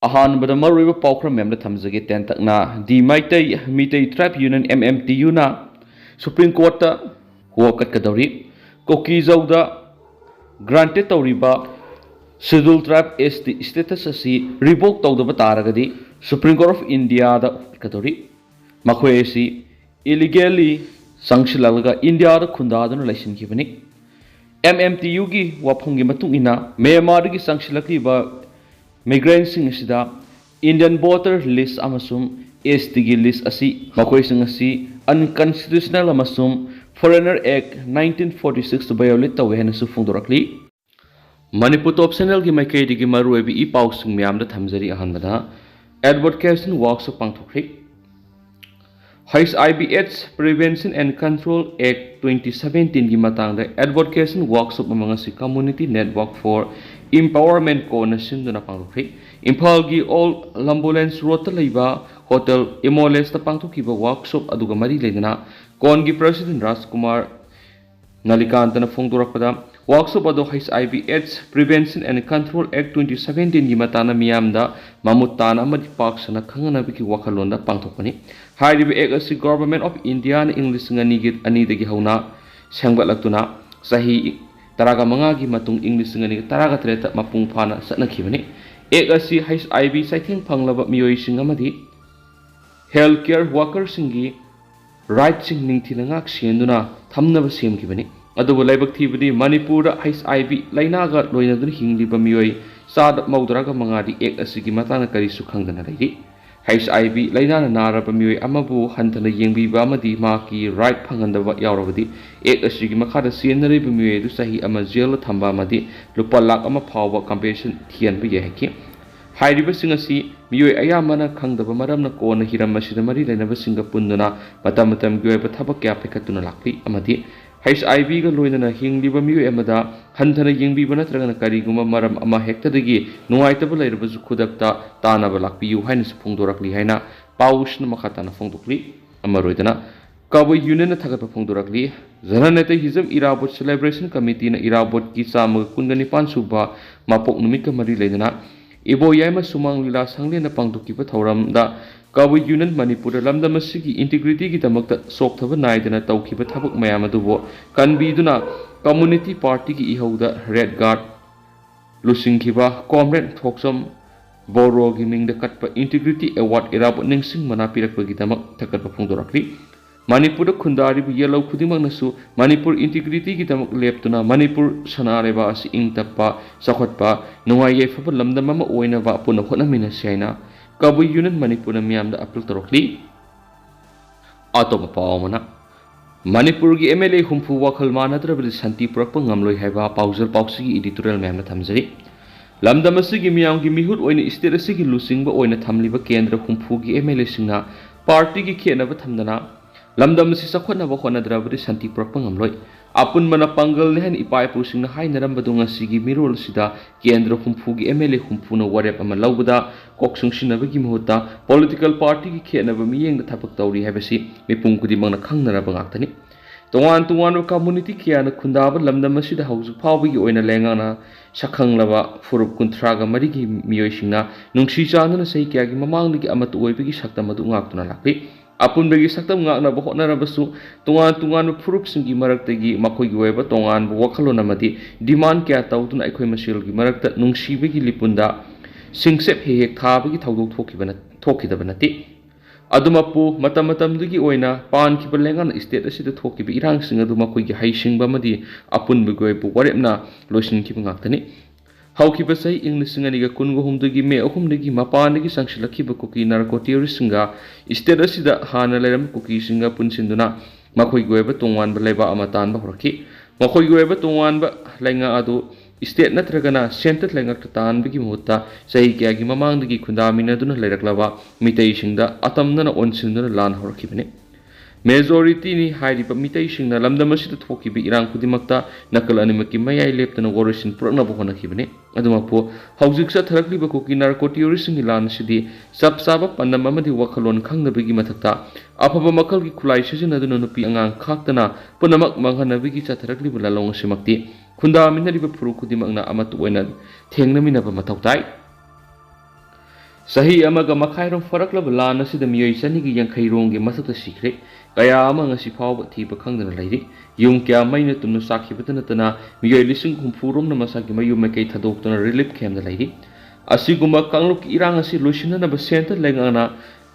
अहानबद मरुइब पाउखर मेमदा थमजगे तेंतकना the Meitei Tribe Union MMTU ना Supreme Court हुआ कटकदौरी कुकी जौदा ग्रांटेड तौरीबा शेड्यूल ट्राइब ST स्टेटस असी रिवोक तौदब तारगदी सुप्रीम कोर्ट ऑफ इंडिया दा कटकदौरी मखोय असी इलीगली संगशिलगा इंडिया दा खुंदादुना लाइसिनखिबनी MMTU की वाफंगी मतुंगिना म्यांमार की संगशिलकीबा migrant sing asida Indian voter list amasum ST gi list asi makoi sing asi unconstitutional amasum Foreigner Act 1946 to violate tawe hena su phungdorakli Manipur optional gi maikai digi maru ebi I pau sing myam da thamjari ahanbada advocacy workshop pangthokri HIV/AIDS Prevention and Control Act 2017 gi matang da advocacy workshop among asi community network for Empowerment Coalition duna pangthokri Imphal gi all ambulance road ta leiba hotel MLA ta pangthokiba workshop aduga mari leidana kon gi president Rajkumar Nalikantana phongdorakpada workshop ado HIV/AIDS Prevention and Control Act 2017 gi matana miyamda mamutana amadi paksana khangana biki wakhalonda pangthokani hairiba act asi government of India na English ngani gi ani dagi hauna sangbatlaktuna sahi taraga manga gi matung English ngani taraga treta mapung phana satnakhibani ek asi HIV saitheng phanglaba miyoi sing amadi healthcare workers singi right sing ningthina ngak sienduna thamnaba semkhibani adubu laibak thibadi Manipur HIV laina ga loina dun hingliba miyoi sad maudraga manga di ek asi gi matana kari su khangdana lairi HIV laina na naraba miyoi amabu hantana yengbiba amadi ma ki right phangandaba yaurabadi ek asi gi makhada sienari ba miyoi du sahi ama jail thamba amadi lupa lakh ama phawba compensation thian ba yahki hairiba singasi miyoi ayamana khangdaba maramna kona hiram masida mari lainaba singa punduna matam gi oiba thabak kya phekatuna lakli amadi HIV ga loinana hingliba miyoi amada hantana yengbiba natragana kariguma maram ama hektadagi nuaitaba lairbasu khudakta tanaba lakpiyu haina phongdorakli haina pausna makhatana phongdokli amaroidana Kabai Union na thagat phongdorakli Zananete Hizam Irabot Celebration Committee na Irabot ki samag kungani suba mapok numit ka mari leidana Ibo yaima sumang lila sangli na pangdukiba thauram da Kabai Union Manipur lamda masigi integrity ki tamakta sok thaba naidana tawkiba thabak mayam adubo kanbiduna community party ki ihauda red guard lusingkiba comrade thoksam boro gi mingda katpa integrity award irabot ningsing mana pirakpa gi tamak thakatpa phongdorakli Manipur khundari bu yellow khudimang nasu Manipur integrity ki tamak leptuna Manipur sanareba asi ingtappa sakhotpa nuai yefaba lamdam ama oina ba puna khona mina saina Kabai Union Manipur na miyamda apil torokli Atoma paamana Manipur gi MLA humfu wakhal manadrabli santi purakpa ngamloi haiba pauzal pausi editorial miyamna thamjari lamdam asigi miyam gi mihut oina state asigi lusingba oina thamliba kendra humfu gi MLA singna party gi khenaba thamdana lamdam si sakhona ba khona drabri santi purakpa ngamloi apun mana pangal ne han ipai pusing na hai naram badunga sigi mirol sida kendra humfu gi MLA humfu na warep ama laubada koksung sinabagi muhuta political party ki khenaba miyeng da thapak tawri habasi mipung kudi mangna khangnara bangaktani tongan community kiana khundaba lamdam asida hauju phawbagi oina lengana sakhanglaba furup kunthraga marigi miyoi singna nungsi chanana sei kya gi mamangni amatu oibagi saktam adu ngaktuna lakli apun bagi saktam ngakna ba honarabasu tongan furup singi maraktagi makoi gi oiba tongan bu wakhalona madi demand kya tawduna aikhoi masil gi marakta nungsi bagi lipunda singsep hek thabagi thawdok thokidabnati adumapu matam-matamdugi oina pan ki belengan state asida thokibi irang sing aduma koi gi haisingba madi apun bugoi bu warepna losin ki bangaktani hauki basai English ngani ga kungo humdugi me ahumdagi mapandagi sangsilaki ba kuki narcotics singa state asida hana leram kuki singa punsinduna makoi goiba tongwan ba leba amatan ba horaki makoi goiba tongwan ba lenga adu state natragana center lengak tan bigi muhutta sahi kya gi mamangdagi khundamina duna leiraklaba mitei singda atamna onsinduna lan horakibane majority ni hairiba mitei singna lamdam asida thokibi irang kudimakta nakal animaki mayai leptana worosin purna bo honakibane adumapo haujiksa tharakliba kuki narcotics singi lan sidi sabsaba pandam amadi wakhalon khangnabigi mathakta afaba makal gi khulai sejina duna nupi angang khaktana punamak manghanabigi chatharakliba lalong simakti khundamina liba puru kudimakna amatu oina thengnamina ba mathautai Sahi amaga makhairom faraklaba lan asida miyoi chanigi yankhaironggi mathakta sikre kaya ama ngasi phawba thiba khangdana lairi yung kya maina tumna sakhibata natana miyoi lising humfurom na masaki mayum makai thadoktana relief camp da lairi asiguma kangluk irang asi losinana ba center lengana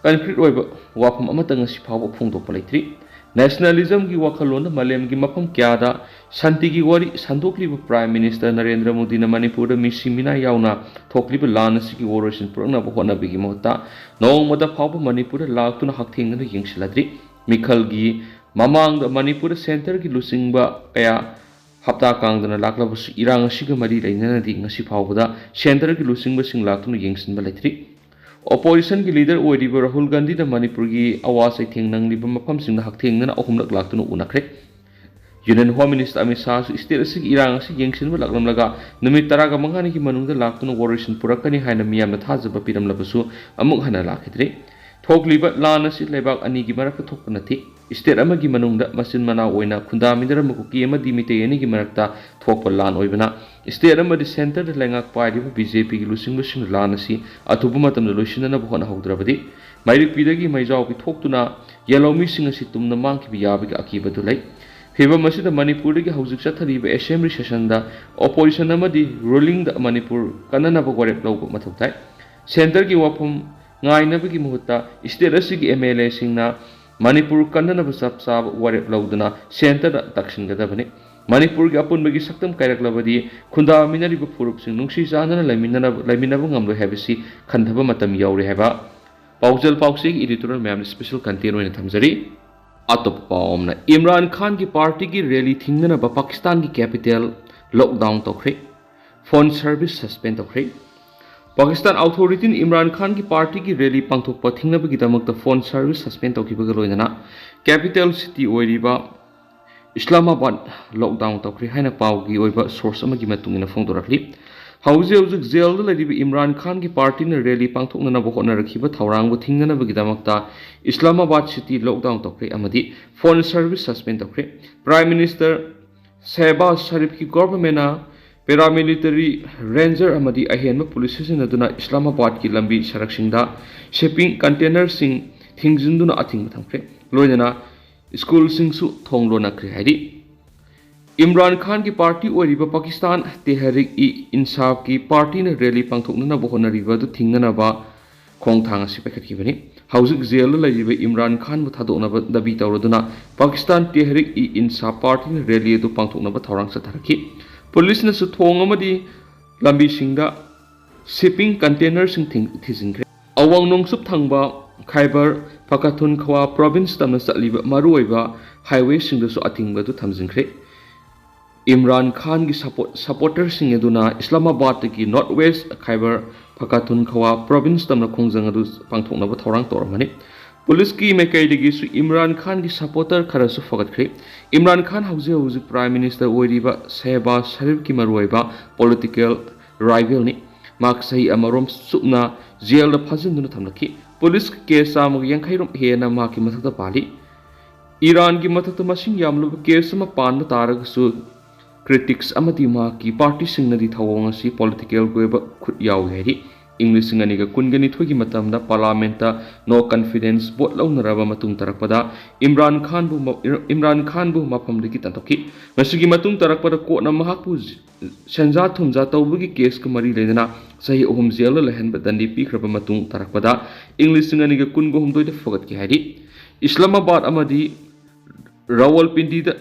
concrete oiba wafam amata ngasi phawba phongdokpa laitri nationalism ki wakhalona malem ki mafam kya da shanti ki wari sandokliba prime minister Narendra Modi na Manipur da misimina yauna thokliba lan asi ki worosin purna ba hona bigi mohta nong moda phawba Manipur da laktuna hakthengna yingsiladri mikhal gi mamang da Manipur center ki lusingba kaya hapta kangdana laklabus irang asi ga mari lainana di ngasi phawba da center ki lusingba sing laktuna yingsinba laitri opposition की leader ओइरिबा Rahul Gandhi दा मणिपुर की आवाज आई थेंगनांगलिबा मफम सिंग हकथेंगना अहुमलक लाक्तुन उनाखरे union home minister Amit Shah state असि इरांग असि येंगसिनबा लाक्लमलगा नमित तरागा मंगानी की मनुंगदा लाक्तुन वॉरेशन पुरकनी हायना मियामना थाजबा पिरमलबसु अमुक हना लाखिद्रे थोकलिबा लान असि लेबाक अनि की मरक थोकप नथि स्टेट अमगी मनुंगदा मसिन मना ओइना खुंदामिदर मकुकी अमदि मिते अनि की मरकता थोकप लान ओइबना स्टेट अमदि सेंटर द लेंगाक पाइरिबा बीजेपी की लुसिंगबसिंग लान असि अथुबु मतम लोइसिनना बहना हौद्रबदि माइरिक पिदगी मैजाव की थोकतुना येलोमी सिंग असि तुमना मांगकी बियाबि अकीबदु लै फिबम असिदा मणिपुर की हौजिक चथरिबा असेंबली सेशन दा ओपोजिशन अमदि रूलिंग दा मणिपुर कननबा गोरेप लौब मथौताय सेंटर की वफम ngainabagi muhutta state asigi MLA singna Manipur kannanaba sapsab warep laudana center da taksingadabani Manipur gi apunbagi saktam kairaklabadi khunda minariba furup sing nungsi janana laiminaba ngamlo habisi khandaba matam yauri haba paujal pausi editorial ma'am special content oina thamjari atop paumna Imran Khan ki party ki rally thingna ba Pakistan ki capital lockdown tokre phone service suspend tokre Pakistan authority Imran Khan की party की rally पांथोकपा थिंगनबगिदमकता phone service suspend तौखिबगा लोइनना capital city ओइरिबा Islamabad lockdown तौखरि हाइना पावगी ओइबा सोर्स अमगी मतुंगिना फोंदोरखलि हौजे हौजिक जेल द लैरिबा इमरान खान की पार्टी ने रैली पांथोकनना बहोनरखिबा थौरांगबु थिंगनबगिदमकता इस्लामाबाद सिटी लॉकडाउन तौखरि अमदि फोन सर्विस सस्पेंड तौखरि प्राइम मिनिस्टर शहबाज शरीफ की गवर्नमेंट पैरामिलिटरी रेंजर अमदी अहेन पुलिस सिनदुना इस्लामाबाद की लंबी सड़कसिंगदा शिपिंग कंटेनर सिंग थिंगजिंदुना अथिंग थंखरे लोइना स्कूल सिंगसु थोंगलो नखरे हाइदि इमरान खान की पार्टी ओरिबा पाकिस्तान तेहरीक ई इंसाफ की पार्टी ने रैली पांथोकनना बहोनरिबा दु थिंगनबा खोंथांग असि पैखतखिबनि हौजिक जेल लैरिबा इमरान खान बु थादोनबा दबी तौरदुना पाकिस्तान तेहरीक ई इंसाफ पार्टी ने रैली दु पांथोकनबा थौरांग सथरखि पुलिस ने थोंग अमदी लंबी सिंगदा शिपिंग कंटेनर सिंग थिजिंग्रे अवांग नोंगसुप थंगबा खैबर पकाथुनख्वा प्रोविंस तमना चलिबा मरुओइबा हाईवे सिंगदसु अथिंगबदु थमजिंग्रे इमरान खान की सपोर्टर सिंग एदुना इस्लामाबाद की नॉर्थ वेस्ट खैबर पकाथुनख्वा प्रोविंस तमना खोंजंग अदु पांथोकनबा थौरांग तोरमनि पुलिस की मैकैदगिसु इमरान खान की सपोर्टर खरसु फगतख्रे इमरान खान हौजे हौजे प्राइम मिनिस्टर ओइरिबा शहबाज शरीफ की मरुओइबा पॉलिटिकल राइवल नि माक सही अमरोम सुपना जेल द फजिंदुना थमलखि पुलिस केस आमग यंखैरोम हेना माकी मथकता पाली ईरान की मथकता मसिंग यामलुब केस अमा पान तारगसु क्रिटिक्स अमदी माकी पार्टी सिंगनदी थवंग असि पॉलिटिकल गोइबा खुद याव हेरि इंग्लिश सिंगनिगा कुनगनि थोगी मतमदा पार्लियामेंट नो कॉन्फिडेंस वोट लौनरबा मतुंग तरकपदा इमरान खान बु मफमदगी तंतोकी मसिगी मतुंग तरकपदा कोना महाकु संजा थुमजा तौबगी केस का मरी लेदना सही ओहम जेल लहनबा दंडी पीखरबा मतुंग तरकपदा इंग्लिश सिंगनिगा कुनगो हमदोइद फगत की हाइदि इस्लामाबाद अमदी रावलपिंडी द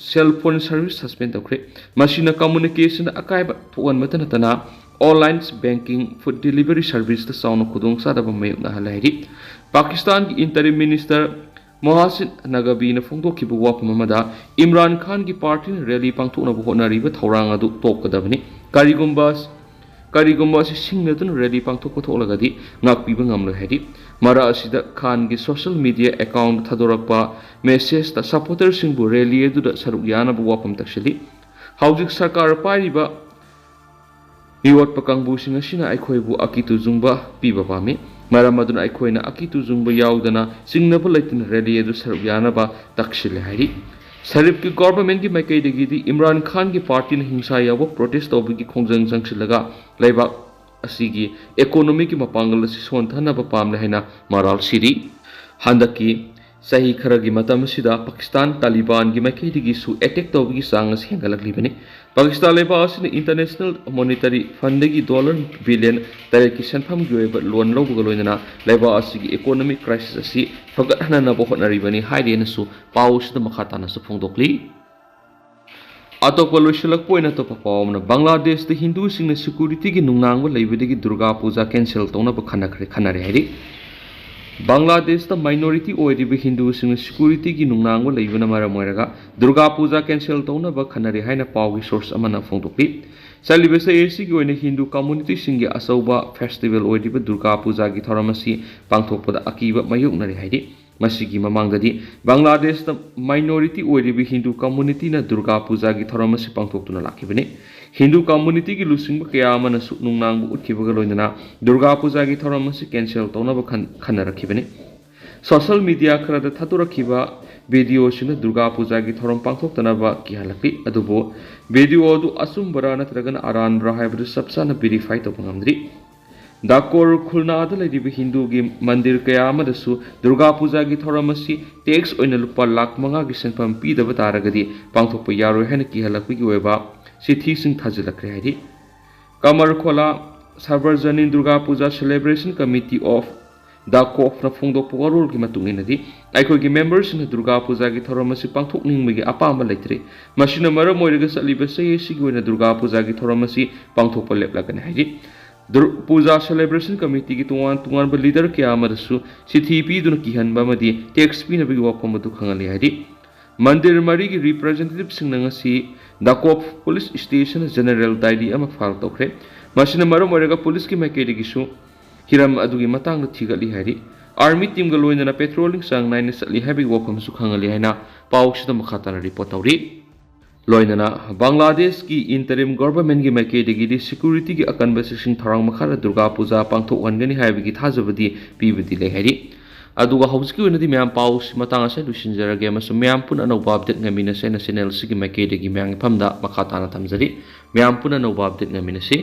सेल फोन सर्विस सस्पेंड तौखरे मसिना कम्युनिकेशन अकायबा थोगनबता नतना online banking food delivery service द साउन खुदोंग सादबा मयुना हलाइरि पाकिस्तान की इंटरिम मिनिस्टर मोहसिन नगबी ने फोंदोखिबा वाफम अमदा इमरान खान की पार्टी ने रैली पांथोकनबा होनरिबा थौरांग अदु तोकदबनि करिगुंबा सिंगनतुन रैली पांथोकपा थोलगदि ngakpiba ngamlo hedi mara asida Khan की सोशल मीडिया अकाउंट थदोरकपा मेसेज ता सपोर्टर सिंगबु रैली अदुदा सरुक यानबा वाफम तक्सली हौजिक सरकार पाइरिबा मिवट पकांगबु सिंगसिना आइखोइबु अकितु जुंगबा पीबा पामी मरम अदुना आइखोइना अकितु जुंगबा याउदना सिंगनबा लैतिन रैली अदु सरुक यानबा तक्सिले हाइरि शरीफ की गवर्नमेंट की मैकैदगी इमरान खान की पार्टी ने हिंसा याव प्रोटेस्ट तौबगी खोंजंग जंगसिलगा लेबाक asigi economic ki mapangal si sonthana ba pamle haina maral siri handaki sahi kharagi matam sida Pakistan Taliban gi maikhi su attack tawgi sang as hengalakli bani Pakistan leba asin international monetary fund gi dollar billion tare ki sanfam gi oiba loan lo bu loinana leba asigi economic crisis asi fagat hana na bo honari bani haide na su paus da makhata na su phongdokli atop loisilak poina to papaw na Bangladesh the Hindu sing security gi nungnang ba leibedi gi Durga Puja cancel tawna ba khanare haide Bangladesh the minority oiribi Hindu sing security gi nungnang ba leibana mara moiraga Durga Puja cancel tawna ba khanare haina pawgi source amana phongdokli salibese esi gi oina Hindu community singi asauba festival oiribi Durga Puja gi thoramasi pangthokpada akiba mayuknari haidi masigi mamangdadi Bangladesh the minority oiribi Hindu community na Durga Puja gi thoramasi pangthoktuna lakibani Hindu community ki lusingba kaya amana su nungnang utkibaga loinana Durga Puja gi thoramasi cancel tawna ba khanarakibani social media kharada thaturakhiba video sina Durga Puja gi thoram pangthoktana ba kihalakli adubo video adu asumbara natragana aranbra haibru sabsana verify tawpangamdri Dakor khulna da laidibi Hindu gi mandir kaya amadasu Durga Puja gi thoramasi tax oina lupa lakh manga gi senpam pidaba taragadi pangthokpa yaroi hena kihalakpi gi weba sithi sing thajilakre haidi Kamar Khola Sarvarjanin Durga Puja Celebration Committee of Dakop na phongdok pogarol gi matunginadi aikoi gi members na Durga Puja gi thoramasi pangthokningmigi apamba leitre masina mara moiraga saliba sayesi gi oina Durga Puja gi thoramasi pangthokpa leplagani haidi Puja Celebration Committee ki tungan ba leader kya amarasu sithi pi dun kihan ba madi tax pi na bi wakam du khangali haidi mandir mari gi representative sing nanga si Dakop Police Station General Diary ama file tokre masina maro morega police ki maikedi gi su hiram adugi matang na thigali haidi army team ga loina patrolling sang nine sali habi wakam su khangali haina pawsida makhata na report tawri loinana Bangladesh ki interim government gi maikedi gi security gi akan ba sing tharang makhara Durga Puja pangthok wangani haibi gi thajabadi pibadi le haidi aduga hauski wenadi myam paus matang ase lusinjarage masu myam pun anau update ngamina se national sigi maikedi gi myang phamda makhata na thamjari myam pun anau update ngamina se